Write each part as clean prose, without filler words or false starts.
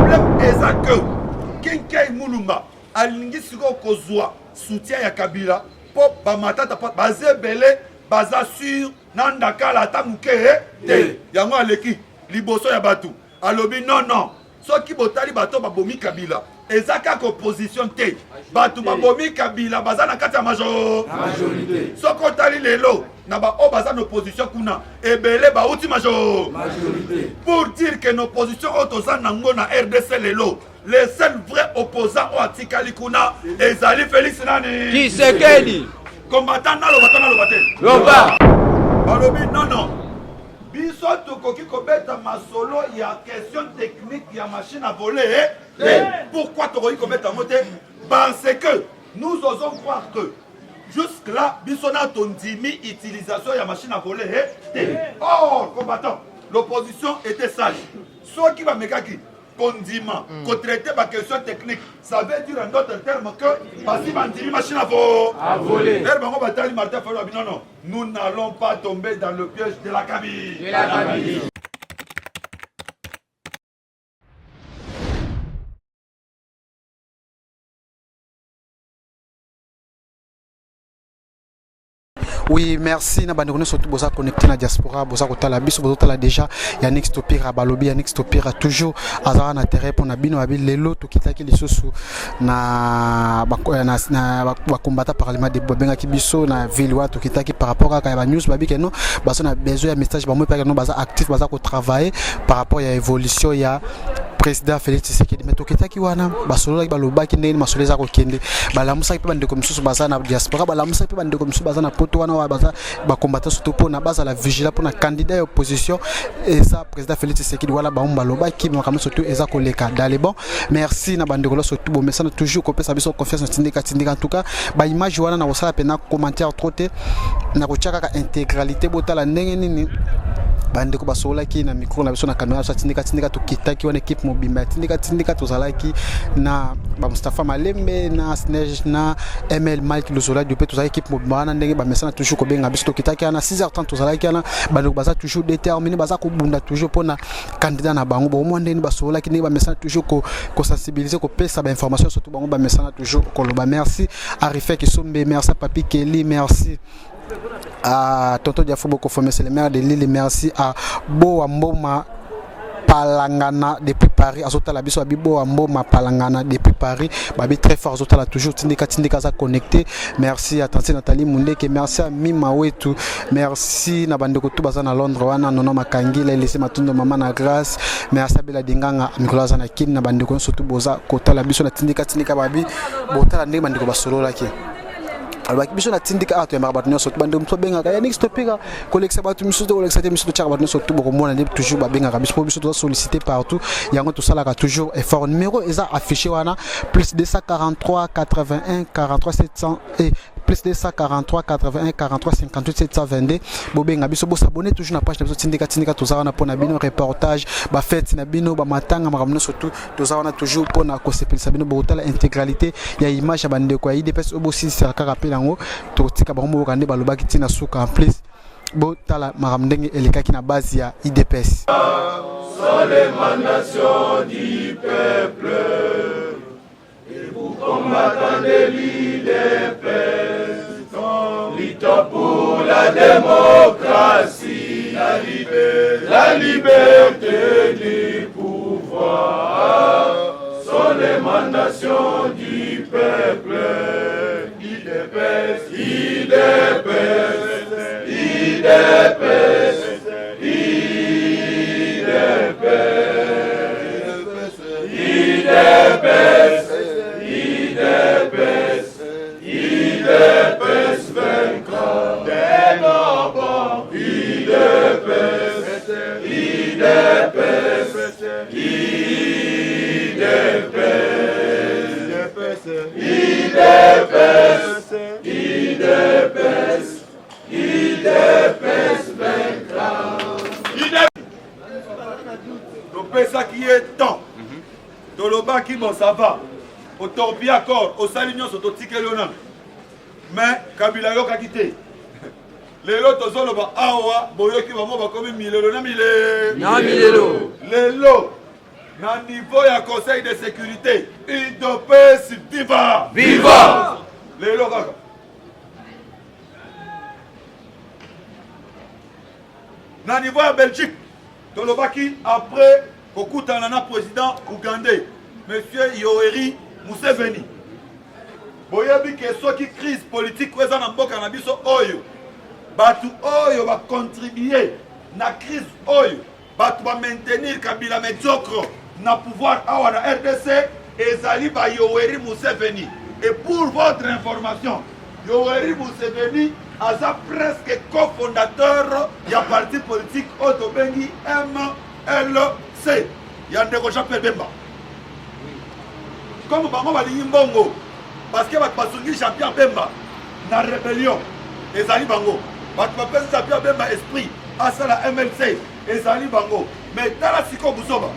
problème est que Kinkei Mulumba alingi siko kozwa soutien ya Kabila po ba matata po baze belé baza sur nandakala ata muke te yango aleki liboso ya batu alobi non soki botali bato babomi Kabila ezaka ko opposition te batu babomi Kabila baza na kati ya majorité soko tali lelo na ba o baza na opposition kuna ebele ba uti majorité pour dire que nos positions autoza nango na RDC lelo les seuls vrais opposants au atikali kuna ezali Félix nani Tshisekedi combattant na loba loba balobi non biso tokoki kobeta masolo ya question technique ya machine à voler pourquoi tokoki kobeta mote parce que nous osons croire que jusque là biso na tondimi utilisation ya machine à voler or combattant l'opposition était sage ceux qui va mekaki condiment, traiter ma question technique, ça veut dire en d'autres termes que parce que machine à voler. Non, nous n'allons pas tomber dans le piège de la cabine. Oui, merci. Na bandeko surtout boza connecté na diaspora, boza kotala biso boza tala déjà Yannick Stopira balobi Yannick Stopira toujours azara na terrain pour na bino abi lelo to kitaki lisusu na ba combattant parlement de bobenga ki biso na ville wa to kitaki par rapport à ba news babi que non baso na besoin ya message ba mo pa que non baza actif baza ko travailler par rapport à évolution ya président Félix Tshisekedi mais to kitaki wana basolo la baloba ki ndeni masolo za ko kende balamusa pe bandeko misusu baza na diaspora balamusa pe bandeko misusu baza na poto wana ba combattre surtout pour na base à la vigilance pour na candidat opposition et ça président Félix Tshisekedi wala ba mbaloba ki makama surtout eza koleka dale bon merci na bandeko surtout bon message toujours ko pesa biso confiance na tindika en tout cas ba image wana na osala pena commentaire troté na ko chaka intégralité botala ndenge nini bandeko basola ki na micro na biso na caméra sa tindika to kitaki wana équipe mobimba tindika to zalaki na ba Mustafa Malembe na Snej na ML Mike Lozola du pe to zalaki équipe mobimba na ndenge ba message toujours ko benga biso to kitaki na 6h30 to zalaki na bandeko baza toujours déterminé baza ko bunda toujours pona candidat na bango bo mo ndeni basola ki ndenge ba message toujours ko sensibiliser ko pesa ba information surtout bango ba message toujours ko loba merci Arifé qui sombe merci Papi Kelly merci à Tonton Diafo Boko Fome, c'est le maire de Lille. Merci à Boamboma Palangana depuis Paris. Azota la biso Abibo Amboma Palangana depuis Paris. Babi très fort. Azota la toujours Tindika za connecté. Merci à Tante Nathalie Mundeke. Merci à Mima Wetu. Merci na bandeko tu bazana Londres wana nono makangi la laissé matundo mama na grâce. Merci à Bela Dinganga Nicolas na kin na bandeko surtout boza kota la biso na Tindika babi bota la bandeko basolo la ki. Alors biso na tindika ato ya mabato so bande mso benga ka Yannick Stopira collecte bato miso to collecte miso to chaka bato so to boko mona toujours ba benga biso to solliciter partout yango to sala ka toujours effort numéro eza affiché wana plus 243 81 43 700 et plus de 143 81 43 58 722 bobenga biso bo s'abonner toujours na page na biso tindika to za wana pona bino reportage ba fête na bino ba matanga makamno surtout to za wana toujours pona ko sepelisa bino bo tala intégralité ya image ya bande ko IDPS obosi seraka rappel yango to tika ba mo kande ba lobaki tina suka en plus bo tala makamndenge elekaki na base ya IDPS sont les mandations du peuple et vous combattants de l'IDPS luttons pour la démocratie, la liberté du pouvoir sont les mandations du peuple. IDPS, IDPS, IDPS, IDPS, IDPS, IDPS vaincra dès nos bords. IDPS, IDPS, IDPS, IDPS, IDPS vaincra. C'est ça qui est temps. Toloba qui bon ça va. Au torbi accord, au salignon sur totike lona. Mais Kabila yo ka quitté. Lelo tozolo ba awa boyo ki ba mo ba komi milelo na milelo. Na milelo. Lelo na niveau ya conseil de sécurité UDPS viva Viva! lelo kaka na niveau ya Belgique tolobaki après kokutana na président ougandais monsieur Yoweri Museveni boyebi ke soki crise politique eza na mboka na biso oyo batu oyo bacontribue na crise oyo batu maintenir Kabila médiocre na pouvoir awa na RDC ezali ba Yoweri Museveni. Et pour votre information, Yoweri Museveni aza presque cofondateur ya parti politique Otobengi MLC ya ndeko Jean-Pierre Bemba. Comme bango balingi mbongo parce que batu basungi Jean-Pierre Bemba na rébellion ezali bango batu bapesi Jean-Pierre Bemba esprit asala MLC ezali bango. Mais tala siko buzoba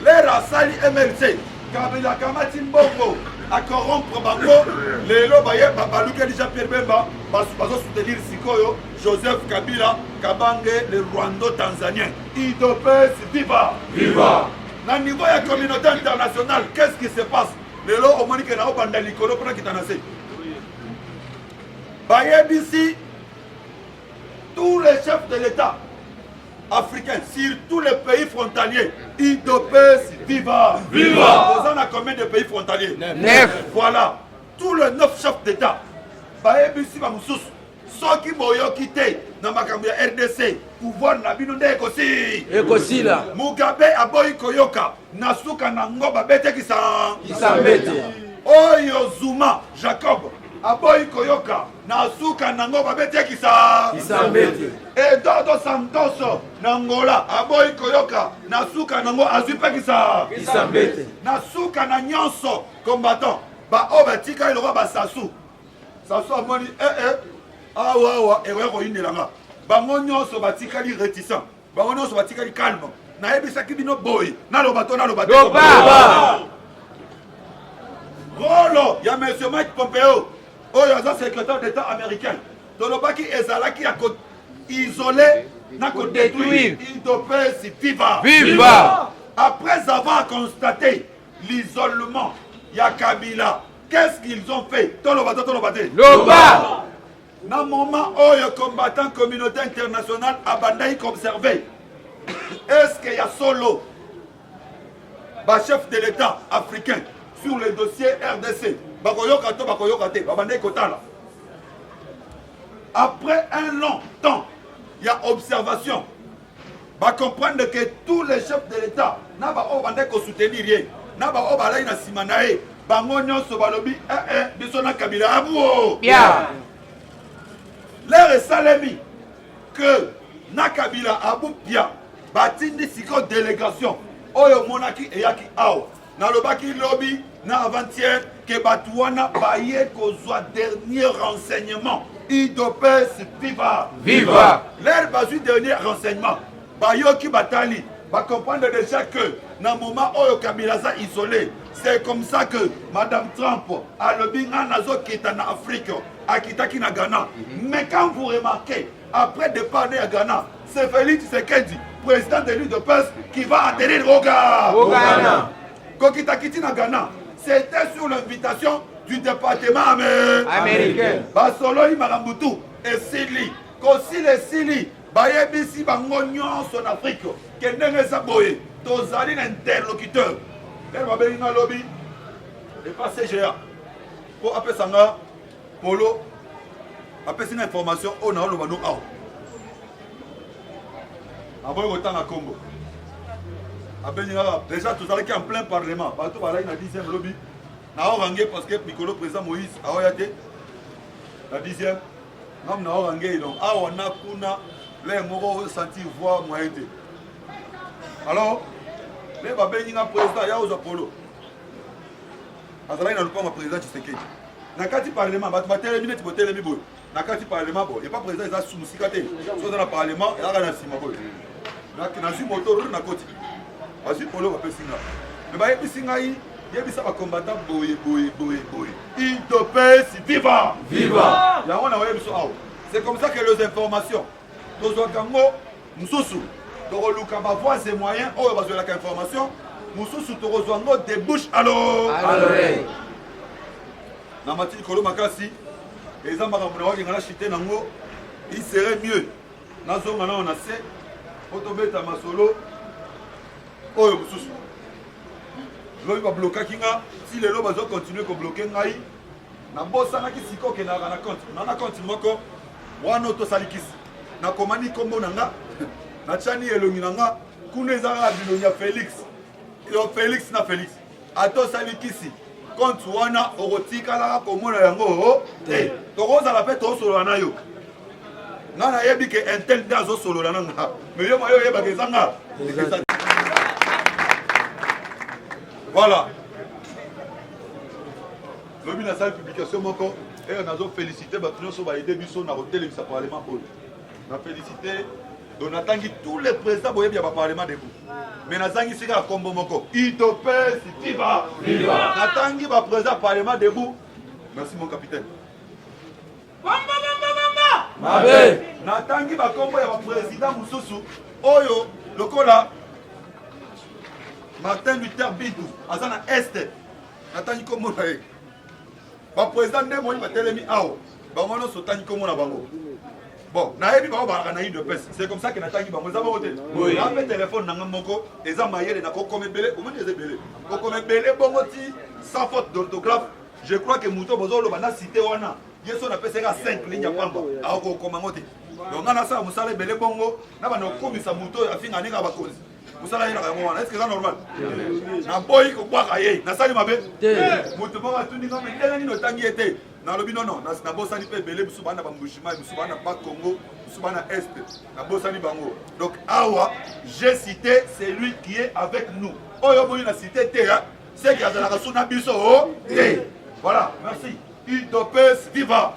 l'air asali MLC Kabila kamati mbongo a corrompre bango lelo baye baluka Jean-Pierre Bemba bazo soutenir sikoyo Joseph Kabila Kabange le Rwando tanzanien. UDPS viva Viva! na niveau ya communauté internationale qu'est-ce qui se passe lelo omoni ke na obanda likolo pona kitanase bayebisi tous les chefs de l'État africains, sur tous les pays frontaliers, UDPS viva Viva! Vous en avez combien de pays frontaliers? 9. Voilà, tous les 9 chefs d'État. Bayebisi Bamoussous, ceux qui m'ont quitté dans ma RDC, pouvoir na bino nde ekosi. Ekosi là. Mugabe aboyi koyoka, nasuka nango babete kisa. Kisambete. Oyo Zuma, Jacob, aboyi koyoka, nasuka nango babete kisa. Kisambete. Eduardo Santos, Nangola, aboyi koyoka, nasuka nango azupe kisa. Kisambete. Nasuka na nyonso, combattant, ba oba tika ilora ba sasu. Sasu amoni, awa, ewe koyindelanga. Bango nyonso batikali réticent. Bango nyonso batikali calme. Na ebisaki bino boy. Na lobato. Loba! Rolo, ya monsieur Mike Pompeo. Oyo aza secrétaire d'État américain. Tolobaki ezalaki ya ko isolé na ko détruire. UDPS viva. Viva! Après avoir constaté l'isolement ya Kabila, qu'est-ce qu'ils ont fait? Tolobate. Loba! Na moment oyo combattant communauté internationale abandai qu'observer. Est-ce qu'il y a solo ba chef de l'État africain sur le dossier RDC? Bakoyoka te, babandai kotala. Après un long temps, il y a observation. Va comprendre que tous les chefs de l'État n'a pas obandai ko soutenir rien. N'a pas obandai na simanae. Bango nyonso balobi biso na Kabila abuo. Bien. L'air salemi que Nakabila Abou Pia batindi siko délégation oyo monaki eyaki awa nalobaki lobby na avant-hier que Batouana baye kozwa dernier renseignement UDPS viva l'air bazu dernier renseignement bayoki batali ba comprendre déjà que na moment oyo Kabila za isolé. C'est comme ça que Madame Trump a le binga nazo kita na Afrique akitaki na Ghana. Mais quand vous remarquez, après départ de Ghana, c'est Félix Tshisekedi, président de l'UDPS, qui va atterrir au Ghana. Kokitakiti na Ghana, c'était sur l'invitation du département américain. Basoloi Marambutu et Sili. Kosile Sili, Bayebisi Bango nyonso en Afrique. Kendenge Saboye, Tozali l'interlocuteur. Elle va venir dans le lobby et pas CGA. Pour appeler Sanga, Polo, appeler une information, on a le banou out. Après, autant à Congo. Déjà, tout ça qui est en plein parlement. Partout, voilà, il y a 10e lobby. Na orangé parce que Piccolo président Moïse a regardé la 10e. Nous na orangé donc ah on a kuna les mots senti voix moyen. Alors les babé n'inga président ya aux Apollo. Azala ina lupa président Tshisekedi. Na kati parlement ba batele minute botele mibo. Na kati parlement bo et pas président za sumusikate. So dans le parlement et la na sima bo. Na su moto na koti. Asi polo ba pesinga. Mais ba yebisinga yi yebisa ba combattant boye. UDPS viva. Ya on a yebiso aw. C'est comme ça que les informations tozo kango mususu. Donc luka ba voix et moyens oh ba zo la information mosusu tokozwa ngo de bouche à l'oreille. Na matini kolo makasi eza makambo na wakinga na chite nango il serait mieux nazonga nao na se po tobeta masolo oyo mosusu lobi bablokaki nga si lelo bazokontinue kobloke ngai nabosanaki sika okendaka na compte na compte moko wana tosalikisi nakomani nkombo na nga natiani elongi na nga kuna ezaka bilongi ya Félix yo Félix na Félix atosalikisi compte wana okotikalaka komona yango te tokozala mpe tosolola na yo nga nayebi ke intel nde azosolola na nga me yo mayo oyebaka eza nga voilà lobi nasali publication moko oyo nazofélicité bato nyonso baide biso na kotelemisa parlement oyo na félicité donc natangi tous les présidents boyebi ya baparlement debout mais nazangisi kaka kombo moko idopes viva natangi baprésident parlement debout merci mon capitaine Mabe natangi bakombo ya baprésident mosusu oyo lokola Martin Luther Bidu aza na este natangi kombo na ye baprésident nde moni batelemi awa bango nyonso otangi kombo na bango bon nayebi bango balaka na idopes c'est comme ça que natangi bango eza bango te nape telefone nanga moko eza mayele nakokoma ebele omoni eza ebele kokoma ebele bongo ti sans faute d'orthographe je crois que moto bozoloba na cité wana yeso napesaka 5 ligne ya pamba akokoma ngo te donc nga nasala mosala ebele bongo na bana kokomisa moto oyo afinga ndenge bakonzi mosala yelaka yango wana estce eza normal naboyi kobwaka ye nasali mabe moto moko atundinga me ndenge nini otangi ye te nalobi nono nabosani mpe ebele biso bana bambushima biso bana ba Congo biso bana este nabosani bango donc awa j'ai cité celui qui est avec nous oyo boyi na cité te c'est que azalaka suna biso te voilà merci idopes viva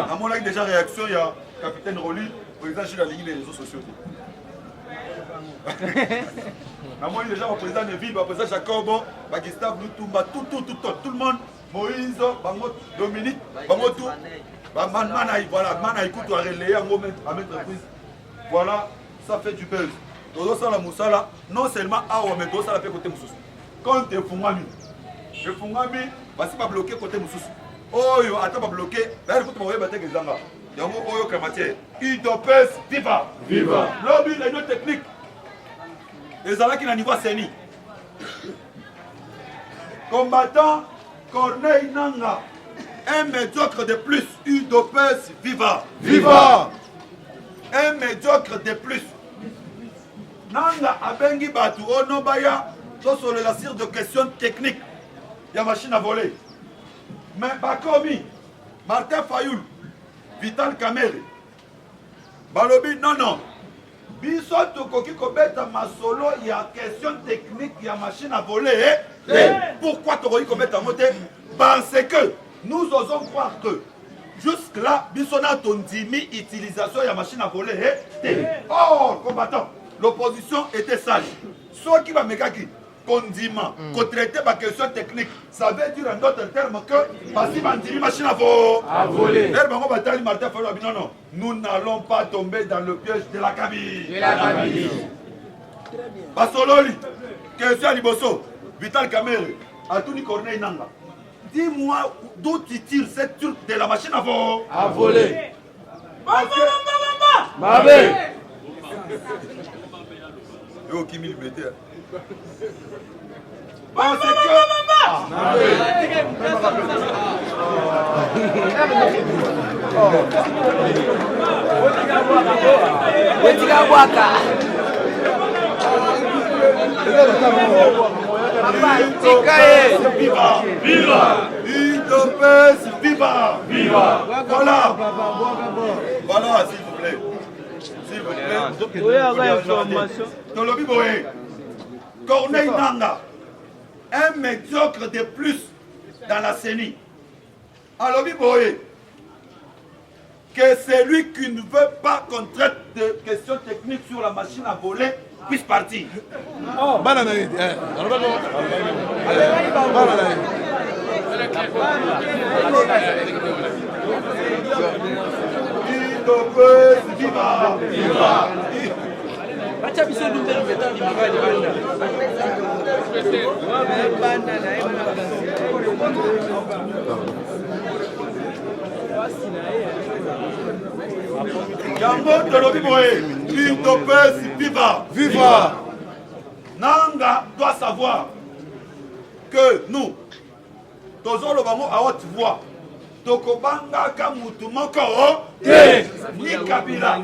namonaki déjà réaction ya capitaine Roli président sur la ligne des réseaux sociaux namoni déjà baprésident Nevi baprésident Jacobo Gustave Lutumba tout le monde Moïse bango Dominique bango tout mana voilà mana ikutu a relayer yango à maîtrise voilà ça fait du buzz tozosala mosala non seulement awa mais tozosala mpe côté mosusu compte efungami basi babloke côté mosusu oyo ata babloke bayali kutu bakoyeba teke ezanga yango oyo cramatière idopes viva lobi réunion technique ezalaki na niveau seni combattant Corneille Nanga un médiocre de plus idopes viva un médiocre de plus Nanga abengi batu ono baya tosolola sur de questions techniques ya machine à voler mais bakomi Martin Fayoul Vital Kamerhe balobi non biso tokoki kobeta masolo ya question technique ya machine à voler pourquoi tokoki kobeta ngo te parce que nous osons croire que jusque là biso na tondimi utilisation ya machine à voler or combattant l'opposition était sage soki bamekaki condiment, traiter ma question technique, ça veut dire en d'autres termes que parce que machine à voler. Non, nous n'allons pas tomber dans le piège de la cabine. Basololi, question Liboso, Vital Kamerhe, Atouni Corneille Nanga. Dis-moi d'où tu tires cette turque de la machine à voler. Mabe Yo, qui mille metteurs. Parce que viva. Voilà, s'il vous plaît. Tolobi Boé, Corneille Nanga, un médiocre de plus dans la CENI. Alors Boé, que celui qui ne veut pas qu'on traite de questions techniques sur la machine à voler puisse partir. Yango tolobi boye, UDPS viva. Viva. Nanga doit savoir que nous, tous le bango à haute voix, tokobanga kamutu moko ni Kabila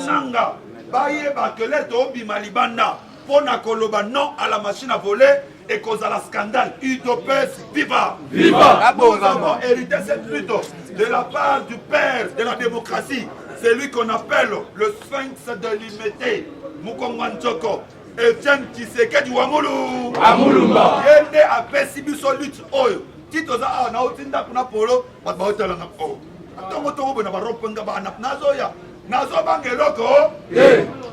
Nanga baye bakele to bima libanda pona koloba non à la machine à voler et cause à la scandale. UDPS viva. Viva. Nous avons hérité cette lutte de la part du père de la démocratie, c'est lui qu'on appelle le sphinx de l'imité Mukongo Nchoko. Etienne Tshisekedi Wamulu Amulumba. Yende apesi biso lutte oyo tito za na otinda kuna polo bat ba hotela na o tongo bona ba ropenga ba nazoya nazo bangeloko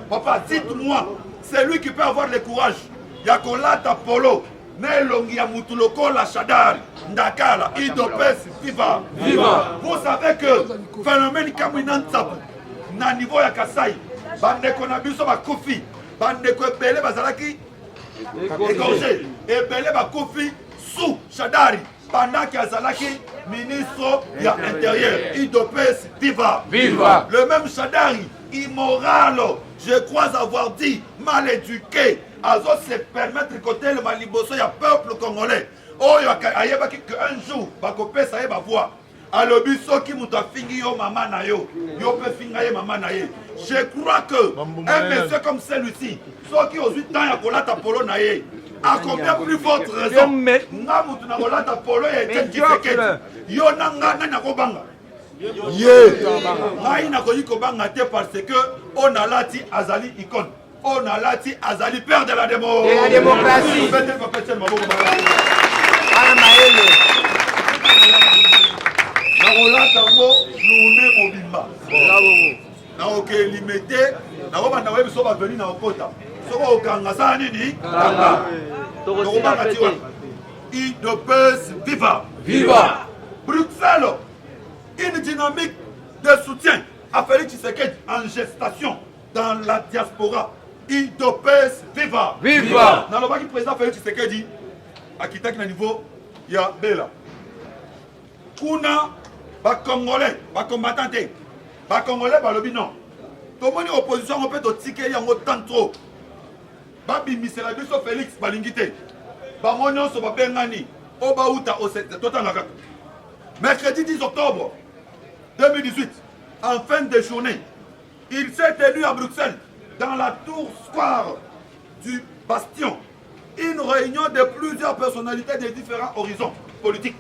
papa dites-moi c'est lui qui peut avoir le courage ya kolata polo nelongi ya mutuloko la shadar ndakala UDPS viva. Vous savez que phénomène kamina ntapu na niveau ya Kasai bandeko na biso ba kofi bandeko ebele bazalaki égorgé ebele bakufi sous Shadari pendant qu'il azalaki ministre de l'Intérieur. UDPS viva. Le même Shadari immoral, je crois avoir dit mal éduqué, azo se permettre côté le maliboso ya peuple congolais. Oh ayebaki que un jour bakopesa ye ba voix alobi soki muto afingi yo mama na yo yo pe finga ye mama na ye. Je crois que un monsieur comme celui-ci soki aux 8 ans ya kolata polo na ye a combien plus forte raison nga mutu na kolata polo ya Etienne Tshisekedi yo nanga nani akobanga ngai nakoki kobanga te parce que on alati azali icône on alati azali père de la démocratie. nakolata ngo journée mobimba naoke limité nakobanda koyebi so baveni na okota soko okanga sala nini tokobanga ti wana UDPS viva. Bruxelles, une dynamique de soutien à Félix Tshisekedi en gestation dans la diaspora. UDPS viva. Nalobaki président Félix Tshisekedi akitaki na niveau ya bela kuna Congolais, combattants, Congolais, balobi non. Tomoni opposition on peut tike yango tant trop. Babi misela biso Félix balingité. Bango nyonso babengani oba uta o totanga. Mercredi 10 octobre 2018, en fin de journée, il s'est tenu à Bruxelles dans la tour square du Bastion, une réunion de plusieurs personnalités de différents horizons politiques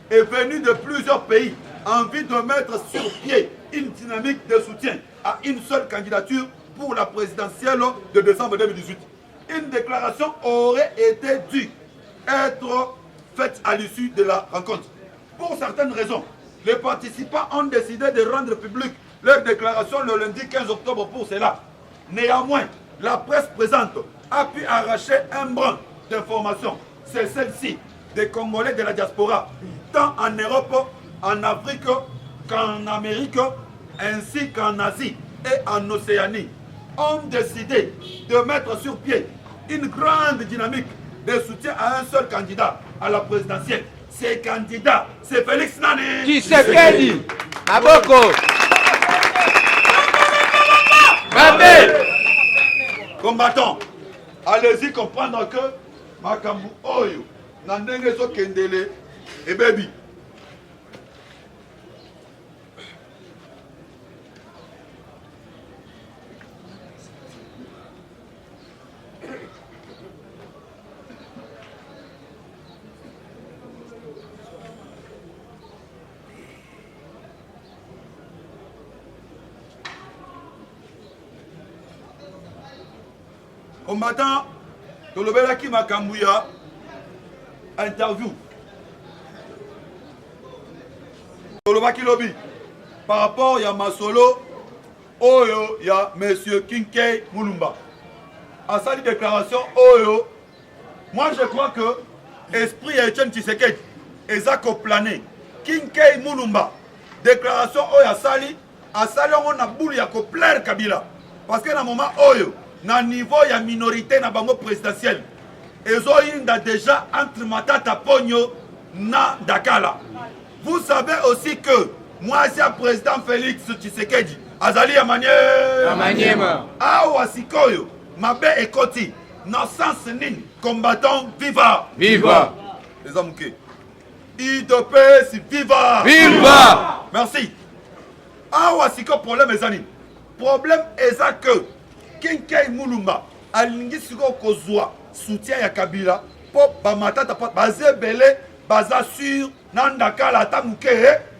est venu de plusieurs pays en vue de mettre sur pied une dynamique de soutien à une seule candidature pour la présidentielle de décembre 2018. Une déclaration aurait été due être faite à l'issue de la rencontre. Pour certaines raisons, les participants ont décidé de rendre public leur déclaration le lundi 15 octobre pour cela. Néanmoins, la presse présente a pu arracher un brin d'information. C'est celle-ci des Congolais de la diaspora, tant en Europe, en Afrique qu'en Amérique, ainsi qu'en Asie et en Océanie, ont décidé de mettre sur pied une grande dynamique de soutien à un seul candidat à la présidentielle. Ce candidat, c'est Félix Nani Tshisekedi. Maboko. Combattants, allez-y comprendre que Makambu Oyo, Nandenge so Kendele et Baby. Combattant, Tolobelaki Makambuya, interview. Tolobaki Lobby, par rapport à Masolo, Oyo, il y a M. Kinkei Mulumba. À sa déclaration, Oyo, moi je crois que esprit Etienne Tshisekedi, Ezako Plané, Kinkei Mulumba, déclaration Oyo à Sali, on a boule ya ko plaire Kabila. Parce que dans le moment Oyo, na niveau ya minorité na bango présidentielle ezoyinda déjà entre Matata Ponyo na Dakala. Vous savez aussi que moi c'est président Félix Tshisekedi azali ya Maniema awa sikoyo mabe ekoti na sens nini combattant viva les hommes qui IDPS viva merci. Awa siko problème ezani problème eza que Kinkei Mulumba alingi siko kozwa soutien ya Kabila po ba matata baze belé baza sur nandakala tamuke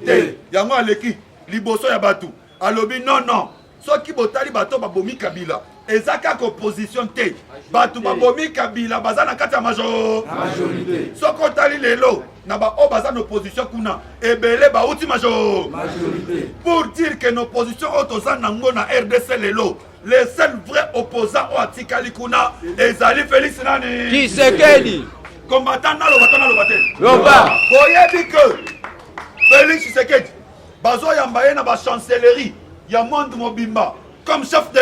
te yango aleki liboso ya batu alobi non soki botali bato babomi Kabila ezaka ko opposition te batu babomi Kabila baza na kati ya majorité soko tali lelo na ba o baza na opposition kuna ebele ba uti majorité pour dire que nos positions otoza nango na RDC lelo les seuls vrais opposants au atikali kuna ezali Félix nani Tshisekedi combattant na lobate Loba boyebi que Félix Tshisekedi bazo yambaye na ba chancellerie ya monde mobimba comme chef de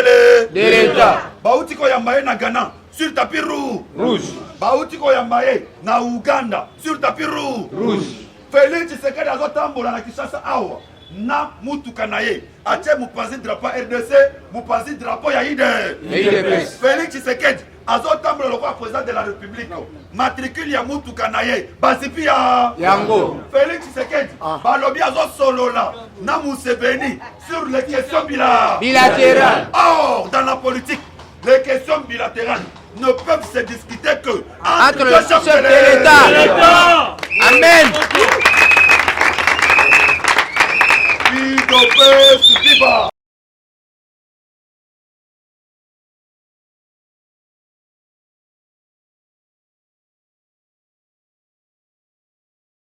l'État bauti ko yambaye na Ghana sur tapis rouge bauti ko yambaye na Uganda sur tapis rouge Félix Tshisekedi azotambola na Kinshasa awa na mutuka na ye atie mupanzi drapeau RDC mupanzi drapeau ya IDPS Félix Tshisekedi azotambola lokola président de la République matricule ya mutuka na ye basipi ya yango Félix Tshisekedi balobi azosolola na Museveni sur les questions bilatérales. Or dans la politique les questions bilatérales ne peuvent se discuter que entre le chef de l'État. Amen. IDPS viva.